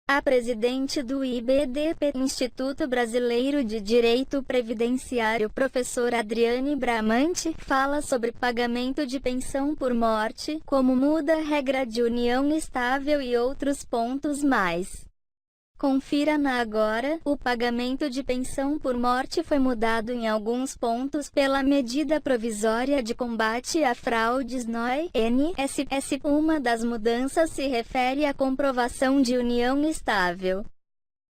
A presidente do IBDP, Instituto Brasileiro de Direito Previdenciário, professora Adriane Bramante, fala sobre pagamento de pensão por morte, como muda a regra de união estável e outros pontos mais. Confira na Agora. O pagamento de pensão por morte foi mudado em alguns pontos pela Medida Provisória de Combate a Fraudes (NSS). Uma das mudanças se refere à comprovação de união estável.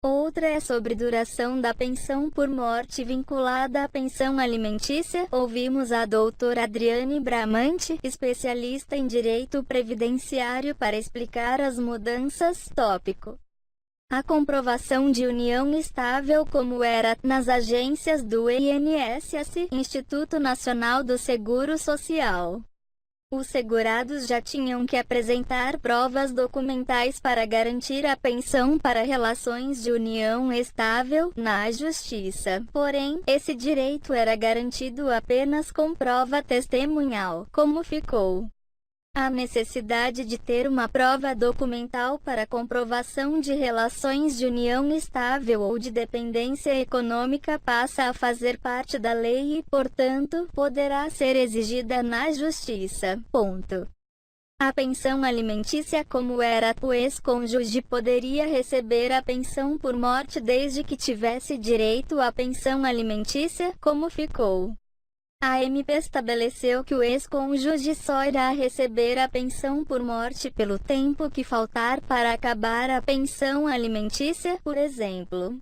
Outra é sobre duração da pensão por morte vinculada à pensão alimentícia. Ouvimos a doutora Adriane Bramante, especialista em direito previdenciário, para explicar as mudanças. Tópico: a comprovação de união estável, como era nas agências do INSS, Instituto Nacional do Seguro Social. Os segurados já tinham que apresentar provas documentais para garantir a pensão para relações de união estável na Justiça. Porém, esse direito era garantido apenas com prova testemunhal. Como ficou? A necessidade de ter uma prova documental para comprovação de relações de união estável ou de dependência econômica passa a fazer parte da lei e, portanto, poderá ser exigida na Justiça. Ponto. A pensão alimentícia, como era, o ex-cônjuge poderia receber a pensão por morte desde que tivesse direito à pensão alimentícia. Como ficou? A MP estabeleceu que o ex-cônjuge só irá receber a pensão por morte pelo tempo que faltar para acabar a pensão alimentícia. Por exemplo,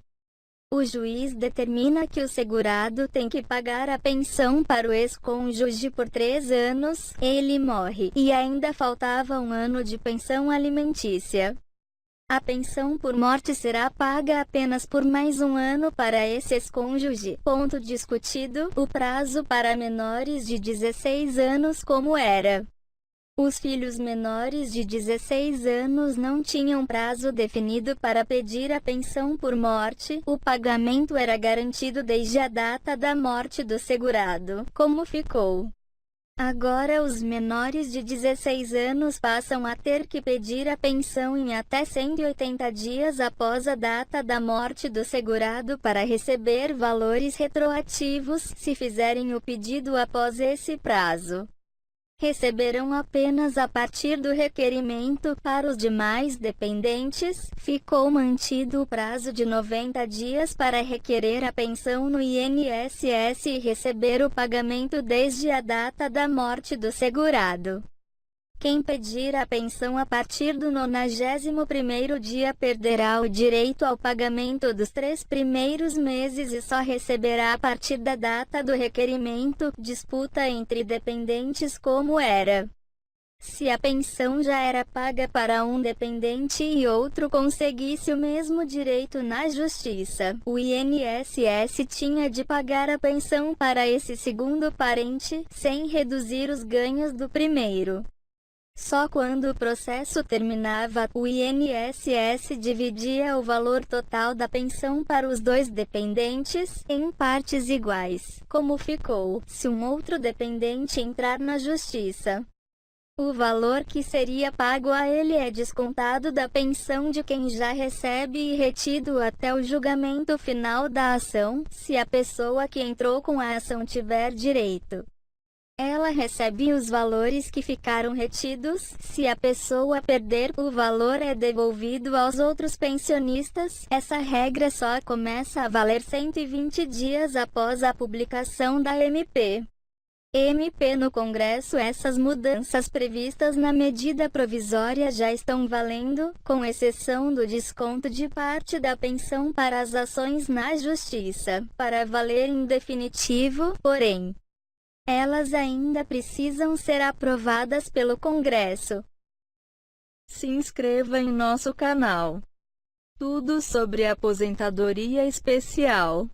o juiz determina que o segurado tem que pagar a pensão para o ex-cônjuge por 3 anos, ele morre, e ainda faltava 1 ano de pensão alimentícia. A pensão por morte será paga apenas por mais 1 ano para esse ex-cônjuge. Ponto discutido: o prazo para menores de 16 anos, como era. Os filhos menores de 16 anos não tinham prazo definido para pedir a pensão por morte. O pagamento era garantido desde a data da morte do segurado. Como ficou? Agora os menores de 16 anos passam a ter que pedir a pensão em até 180 dias após a data da morte do segurado para receber valores retroativos. Se fizerem o pedido após esse prazo, receberão apenas a partir do requerimento. Para os demais dependentes, ficou mantido o prazo de 90 dias para requerer a pensão no INSS e receber o pagamento desde a data da morte do segurado. Quem pedir a pensão a partir do 91º dia perderá o direito ao pagamento dos 3 primeiros meses e só receberá a partir da data do requerimento. Disputa entre dependentes, como era. Se a pensão já era paga para um dependente e outro conseguisse o mesmo direito na Justiça, o INSS tinha de pagar a pensão para esse segundo parente, sem reduzir os ganhos do primeiro. Só quando o processo terminava, o INSS dividia o valor total da pensão para os 2 dependentes, em partes iguais. Como ficou? Se um outro dependente entrar na Justiça, o valor que seria pago a ele é descontado da pensão de quem já recebe e retido até o julgamento final da ação. Se a pessoa que entrou com a ação tiver direito, ela recebe os valores que ficaram retidos. Se a pessoa perder, o valor é devolvido aos outros pensionistas. Essa regra só começa a valer 120 dias após a publicação da MP no Congresso. Essas mudanças previstas na medida provisória já estão valendo, com exceção do desconto de parte da pensão para as ações na Justiça, para valer em definitivo. Porém, elas ainda precisam ser aprovadas pelo Congresso. Se inscreva em nosso canal. Tudo sobre aposentadoria especial.